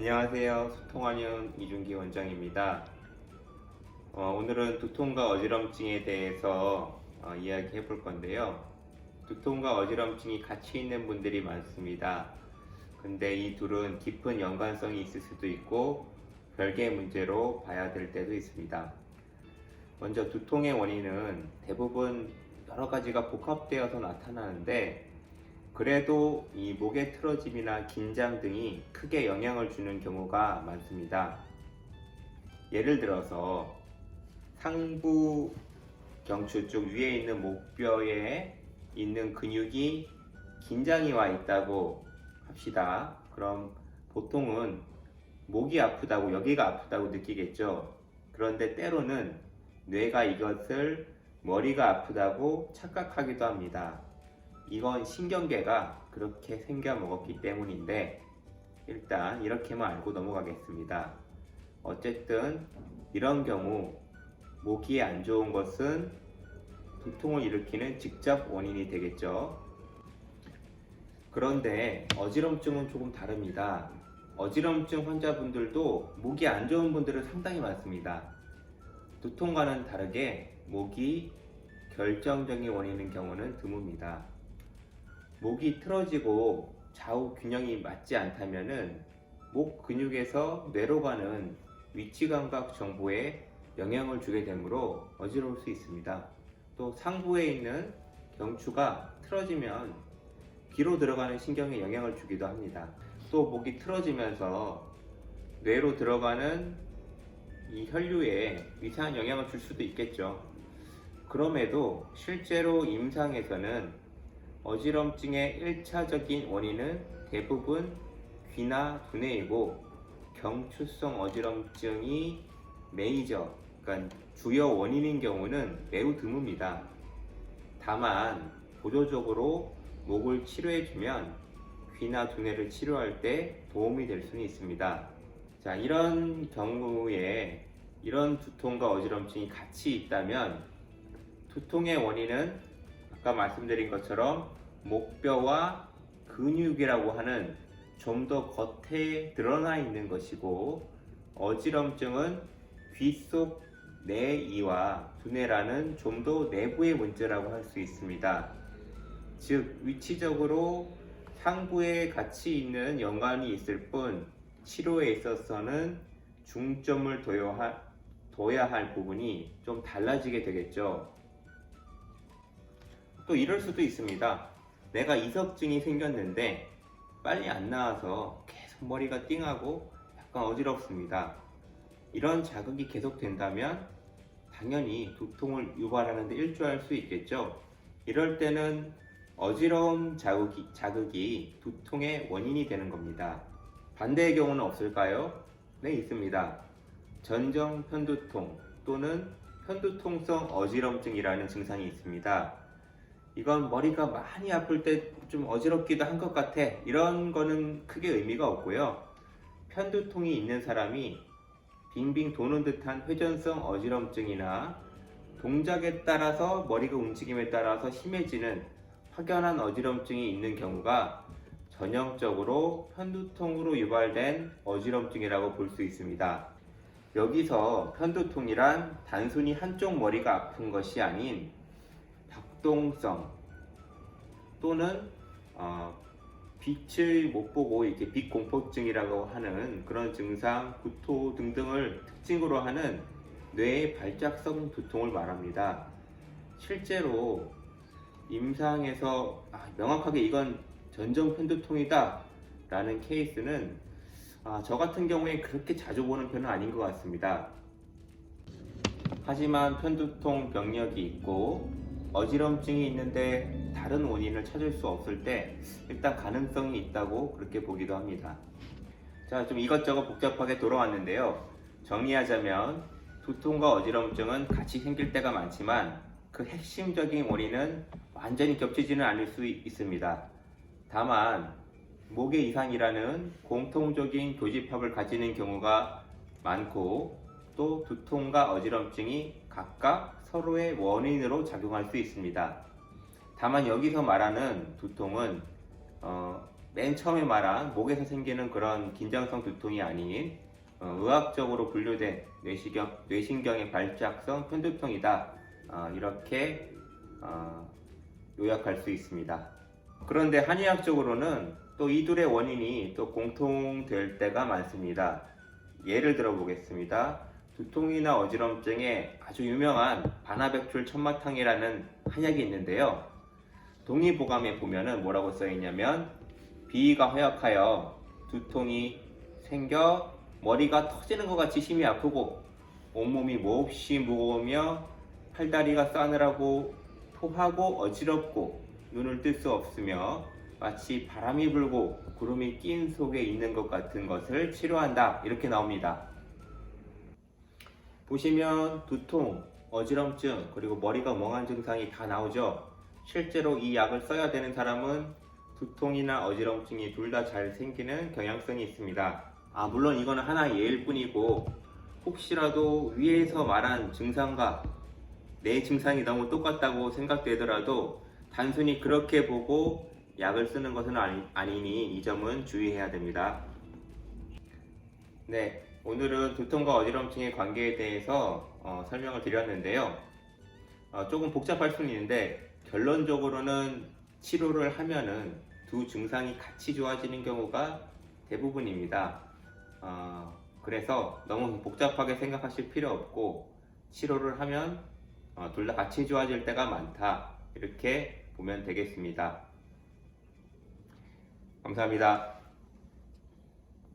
안녕하세요. 소통하는 이준기 원장입니다. 오늘은 두통과 어지럼증에 대해서 이야기해 볼 건데요. 두통과 어지럼증이 같이 있는 분들이 많습니다. 근데 이 둘은 깊은 연관성이 있을 수도 있고 별개의 문제로 봐야 될 때도 있습니다. 먼저 두통의 원인은 대부분 여러 가지가 복합되어서 나타나는데 그래도 이 목의 틀어짐이나 긴장 등이 크게 영향을 주는 경우가 많습니다. 예를 들어서 상부 경추 쪽 위에 있는 목뼈에 있는 근육이 긴장이 와 있다고 합시다. 그럼 보통은 목이 아프다고, 여기가 아프다고 느끼겠죠. 그런데 때로는 뇌가 이것을 머리가 아프다고 착각하기도 합니다. 이건 신경계가 그렇게 생겨 먹었기 때문인데 일단 이렇게만 알고 넘어가겠습니다. 어쨌든 이런 경우 목이 안 좋은 것은 두통을 일으키는 직접 원인이 되겠죠. 그런데 어지럼증은 조금 다릅니다. 어지럼증 환자분들도 목이 안 좋은 분들은 상당히 많습니다. 두통과는 다르게 목이 결정적인 원인인 경우는 드뭅니다. 목이 틀어지고 좌우 균형이 맞지 않다면은 목 근육에서 뇌로 가는 위치 감각 정보에 영향을 주게 되므로 어지러울 수 있습니다. 또 상부에 있는 경추가 틀어지면 귀로 들어가는 신경에 영향을 주기도 합니다. 또 목이 틀어지면서 뇌로 들어가는 이 혈류에 이상한 영향을 줄 수도 있겠죠. 그럼에도 실제로 임상에서는 어지럼증의 1차적인 원인은 대부분 귀나 두뇌이고 경추성 어지럼증이 메이저, 그러니까 주요 원인인 경우는 매우 드뭅니다. 다만 보조적으로 목을 치료해주면 귀나 두뇌를 치료할 때 도움이 될 수는 있습니다. 자, 이런 경우에 이런 두통과 어지럼증이 같이 있다면 두통의 원인은 아까 말씀드린 것처럼 목뼈와 근육이라고 하는 좀 더 겉에 드러나 있는 것이고 어지럼증은 귀 속 내이와 두뇌라는 좀 더 내부의 문제라고 할 수 있습니다. 즉 위치적으로 상부에 같이 있는 연관이 있을 뿐 치료에 있어서는 중점을 둬야 할 부분이 좀 달라지게 되겠죠. 또 이럴 수도 있습니다. 내가 이석증이 생겼는데 빨리 안 나와서 계속 머리가 띵하고 약간 어지럽습니다. 이런 자극이 계속된다면 당연히 두통을 유발하는 데 일조할 수 있겠죠. 이럴 때는 어지러움 자극이 두통의 원인이 되는 겁니다. 반대의 경우는 없을까요? 네, 있습니다. 전정 편두통 또는 편두통성 어지럼증이라는 증상이 있습니다. 이건 머리가 많이 아플 때 좀 어지럽기도 한 것 같아, 이런 거는 크게 의미가 없고요. 편두통이 있는 사람이 빙빙 도는 듯한 회전성 어지럼증이나 동작에 따라서 머리가 움직임에 따라서 심해지는 확연한 어지럼증이 있는 경우가 전형적으로 편두통으로 유발된 어지럼증이라고 볼 수 있습니다. 여기서 편두통이란 단순히 한쪽 머리가 아픈 것이 아닌 박동성 또는 빛을 못 보고 이렇게 빛공포증이라고 하는 그런 증상, 구토 등등을 특징으로 하는 뇌의 발작성 두통을 말합니다. 실제로 임상에서 명확하게 이건 전정 편두통이다 라는 케이스는 저 같은 경우에 그렇게 자주 보는 편은 아닌 것 같습니다. 하지만 편두통 병력이 있고 어지럼증이 있는데 다른 원인을 찾을 수 없을 때 일단 가능성이 있다고 그렇게 보기도 합니다. 자, 좀 이것저것 복잡하게 돌아왔는데요. 정리하자면 두통과 어지럼증은 같이 생길 때가 많지만 그 핵심적인 원인은 완전히 겹치지는 않을 수 있습니다. 다만 목의 이상이라는 공통적인 교집합을 가지는 경우가 많고 또 두통과 어지럼증이 각각 서로의 원인으로 작용할 수 있습니다. 다만 여기서 말하는 두통은 맨 처음에 말한 목에서 생기는 그런 긴장성 두통이 아닌 의학적으로 분류된 뇌신경의 발작성 편두통이다. 이렇게 요약할 수 있습니다. 그런데 한의학적으로는 또 이 둘의 원인이 또 공통될 때가 많습니다. 예를 들어 보겠습니다. 두통이나 어지럼증에 아주 유명한 반하백출 천마탕이라는 한약이 있는데요. 동의보감에 보면은 뭐라고 써 있냐면, 비위가 허약하여 두통이 생겨 머리가 터지는 것 같이 심히 아프고 온몸이 몹시 무거우며 팔다리가 싸늘하고 토하고 어지럽고 눈을 뜰 수 없으며 마치 바람이 불고 구름이 낀 속에 있는 것 같은 것을 치료한다. 이렇게 나옵니다. 보시면 두통, 어지럼증, 그리고 머리가 멍한 증상이 다 나오죠. 실제로 이 약을 써야 되는 사람은 두통이나 어지럼증이 둘 다 잘 생기는 경향성이 있습니다. 물론 이거는 하나의 예일 뿐이고, 혹시라도 위에서 말한 증상과 내 증상이 너무 똑같다고 생각되더라도 단순히 그렇게 보고 약을 쓰는 것은 아니니 이 점은 주의해야 됩니다. 네, 오늘은 두통과 어지럼증의 관계에 대해서 설명을 드렸는데요. 조금 복잡할 수는 있는데 결론적으로는 치료를 하면은 두 증상이 같이 좋아지는 경우가 대부분입니다. 그래서 너무 복잡하게 생각하실 필요 없고, 치료를 하면 둘 다 같이 좋아질 때가 많다. 이렇게 보면 되겠습니다. 감사합니다.